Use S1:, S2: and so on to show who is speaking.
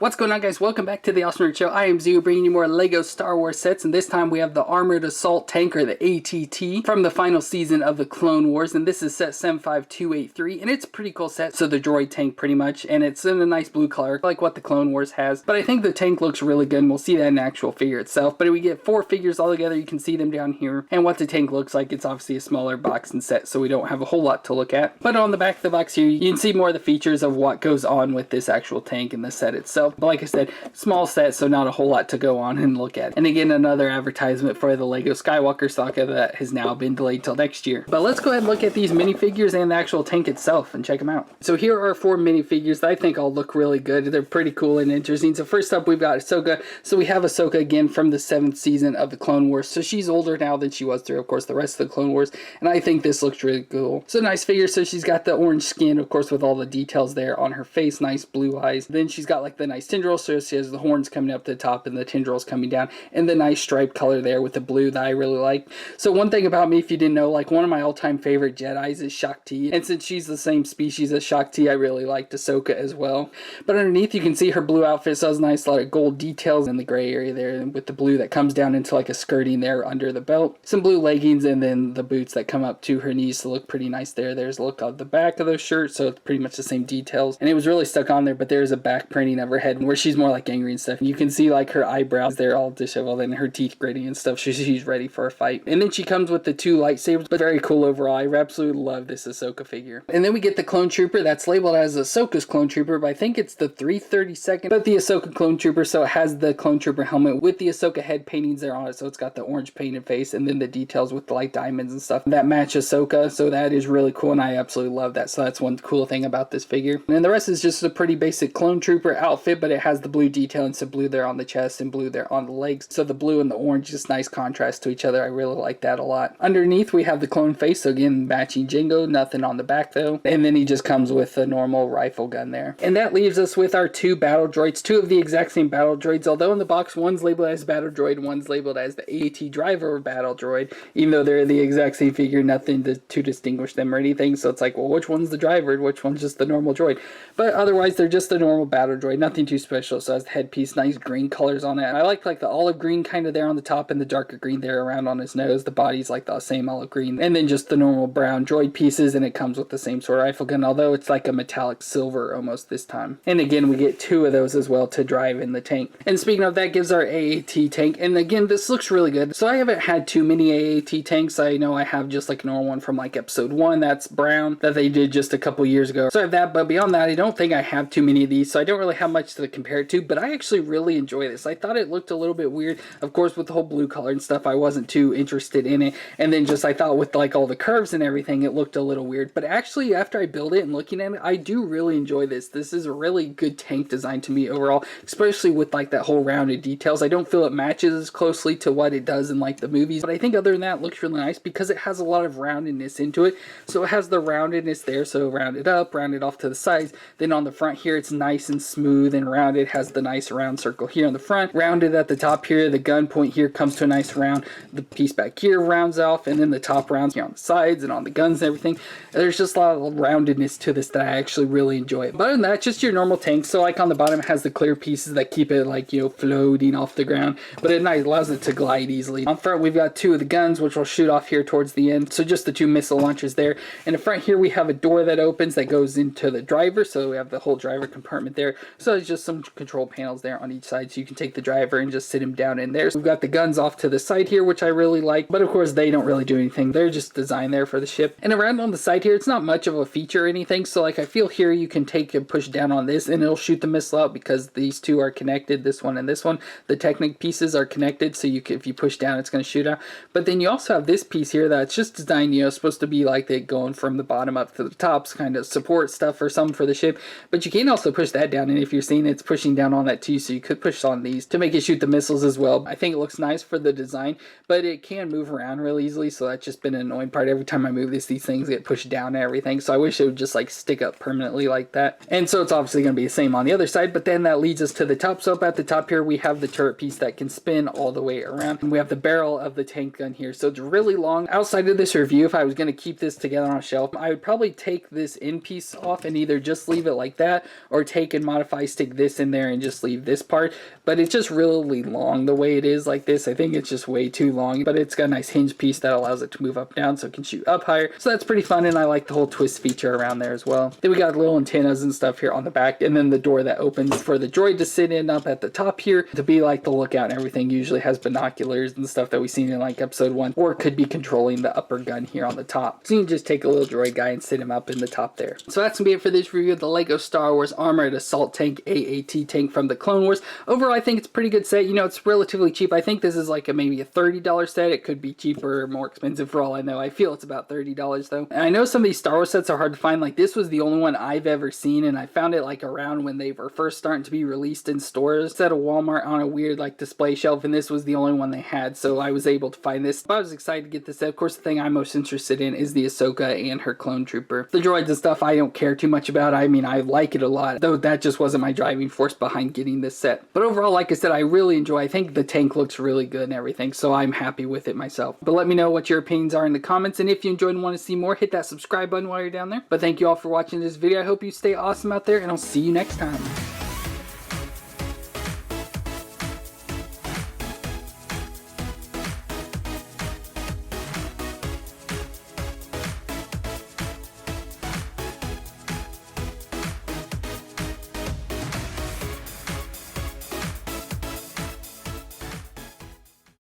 S1: What's going on, guys? Welcome back to the FallenRedZeo Show. I am Zeo, bringing you more LEGO Star Wars sets, and this time we have the Armored Assault Tank, or the ATT, from the final season of the Clone Wars, and this is set 75283, and it's a pretty cool set. So the droid tank, pretty much, and it's in a nice blue color, like what the Clone Wars has, but I think the tank looks really good, and we'll see that in the actual figure itself. But we get 4 figures all together. You can see them down here, and what the tank looks like. It's obviously a smaller box and set, so we don't have a whole lot to look at. But on the back of the box here, you can see more of the features of what goes on with this actual tank and the set itself. But like I said, small set, so not a whole lot to go on and look at. And again, another advertisement for the LEGO Skywalker saga that has now been delayed till next year. But let's go ahead and look at these minifigures and the actual tank itself and check them out. So here are 4 minifigures that I think all look really good. They're pretty cool and interesting. So first up, we've got Ahsoka. So we have Ahsoka again from the 7th season of the Clone Wars. So she's older now than she was through, of course, the rest of the Clone Wars. And I think this looks really cool. So nice figure. So she's got the orange skin, of course, with all the details there on her face. Nice blue eyes. Then she's got like the nice tendrils. So she has the horns coming up to the top and the tendrils coming down, and the nice stripe color there with the blue that I really like. So one thing about me, if you didn't know, like one of my all-time favorite Jedis is Shakti, and since she's the same species as Shakti, I really liked Ahsoka as well. But underneath you can see her blue outfit, so has nice lot of gold details in the gray area there with the blue that comes down into like a skirting there under the belt. Some blue leggings, and then the boots that come up to her knees to look pretty nice there. There's a look on the back of those shirts, so it's pretty much the same details, and it was really stuck on there, but there's a back printing of her head where she's more like angry and stuff. You can see like her eyebrows, they're all disheveled, and her teeth gritty and stuff. She's ready for a fight. And then she comes with the 2 lightsabers, but very cool overall. I absolutely love this Ahsoka figure. And then we get the clone trooper that's labeled as Ahsoka's clone trooper, but I think it's the 332nd, but the Ahsoka clone trooper. So it has the clone trooper helmet with the Ahsoka head paintings there on it. So it's got the orange painted face, and then the details with the light diamonds and stuff that match Ahsoka. So that is really cool, and I absolutely love that. So that's one cool thing about this figure. And the rest is just a pretty basic clone trooper outfit, but it has the blue detail and some blue there on the chest and blue there on the legs. So the blue and the orange, just nice contrast to each other. I really like that a lot. Underneath we have the clone face, so again matching Jango, nothing on the back though. And then he just comes with a normal rifle gun there. And that leaves us with our 2 battle droids, 2 of the exact same battle droids, although in the box one's labeled as battle droid, one's labeled as the AAT driver battle droid, even though they're the exact same figure, nothing to distinguish them or anything. So it's like, well, which one's the driver, which one's just the normal droid? But otherwise they're just the normal battle droid, nothing too special. So it has the headpiece, nice green colors on it. I like the olive green kind of there on the top and the darker green there around on his nose. The body's like the same olive green, and then just the normal brown droid pieces, and it comes with the same sort of rifle gun, although it's like a metallic silver almost this time. And again, we get 2 of those as well to drive in the tank. And speaking of that, gives our AAT tank, and again, this looks really good. So I haven't had too many AAT tanks. I know I have just like a normal one from like episode 1 that's brown that they did just a couple years ago. So I have that, but beyond that, I don't think I have too many of these, so I don't really have much to compare it to, but I actually really enjoy this. I thought it looked a little bit weird, of course, with the whole blue color and stuff. I wasn't too interested in it, and then just I thought with like all the curves and everything, it looked a little weird. But actually, after I build it and looking at it, I do really enjoy this. This is a really good tank design to me overall, especially with like that whole rounded details. I don't feel it matches as closely to what it does in like the movies, but I think other than that, it looks really nice because it has a lot of roundedness into it. So it has the roundedness there, so rounded up, rounded off to the sides. Then on the front here, it's nice and smooth and rounded. It has the nice round circle here on the front, rounded at the top here. The gun point here comes to a nice round. The piece back here rounds off, and then the top rounds here on the sides and on the guns and everything. There's just a lot of roundedness to this that I actually really enjoy. But other than that, just your normal tank. So like on the bottom, it has the clear pieces that keep it like, you know, floating off the ground, but it allows it to glide easily. On front, we've got 2 of the guns, which will shoot off here towards the end. So just the 2 missile launchers there. In the front here, we have a door that opens that goes into the driver. So we have the whole driver compartment there. So it's just some control panels there on each side, so you can take the driver and just sit him down in there. So we've got the guns off to the side here, which I really like, but of course they don't really do anything. They're just designed there for the ship. And around on the side here, it's not much of a feature or anything. So like I feel here, you can take and push down on this and it'll shoot the missile out because these 2 are connected, this one and this one. The Technic pieces are connected, so you can, if you push down, it's going to shoot out. But then you also have this piece here that's just designed, you know, supposed to be like they going from the bottom up to the tops, kind of support stuff or something for the ship. But you can also push that down, and if you're seeing it's pushing down on that too, so you could push on these to make it shoot the missiles as well. I think it looks nice for the design, but it can move around really easily, so that's just been an annoying part. Every time I move this, these things get pushed down and everything, so I wish it would just like stick up permanently like that. And so it's obviously going to be the same on the other side, but then that leads us to the top. So up at the top here, we have the turret piece that can spin all the way around, and we have the barrel of the tank gun here. So it's really long. Outside of this review, if I was going to keep this together on a shelf, I would probably take this end piece off and either just leave it like that or take and modify stick stick this in there and just leave this part, but it's just really long the way it is like this. I think it's just way too long, but it's got a nice hinge piece that allows it to move up down so it can shoot up higher. So that's pretty fun, and I like the whole twist feature around there as well. Then we got little antennas and stuff here on the back, and then the door that opens for the droid to sit in up at the top here to be like the lookout and everything. Usually has binoculars and stuff that we've seen in like episode 1, or could be controlling the upper gun here on the top. So you can just take a little droid guy and sit him up in the top there. So that's gonna be it for this review of the LEGO Star Wars Armored Assault Tank AAT tank from the Clone Wars. Overall, I think it's a pretty good set. You know, it's relatively cheap. I think this is like maybe a $30 set. It could be cheaper or more expensive for all I know. I feel it's about $30 though. And I know some of these Star Wars sets are hard to find. Like this was the only one I've ever seen, and I found it like around when they were first starting to be released in stores. It's at a Walmart on a weird like display shelf, and this was the only one they had, so I was able to find this. But I was excited to get this set. Of course, the thing I'm most interested in is the Ahsoka and her clone trooper. The droids and stuff I don't care too much about. I mean, I like it a lot, though that just wasn't my driving force behind getting this set. But overall, like I said, I really enjoy. I think the tank looks really good and everything, so I'm happy with it myself. But let me know what your opinions are in the comments, and if you enjoyed and want to see more, hit that subscribe button while you're down there. But thank you all for watching this video. I hope you stay awesome out there, and I'll see you next time.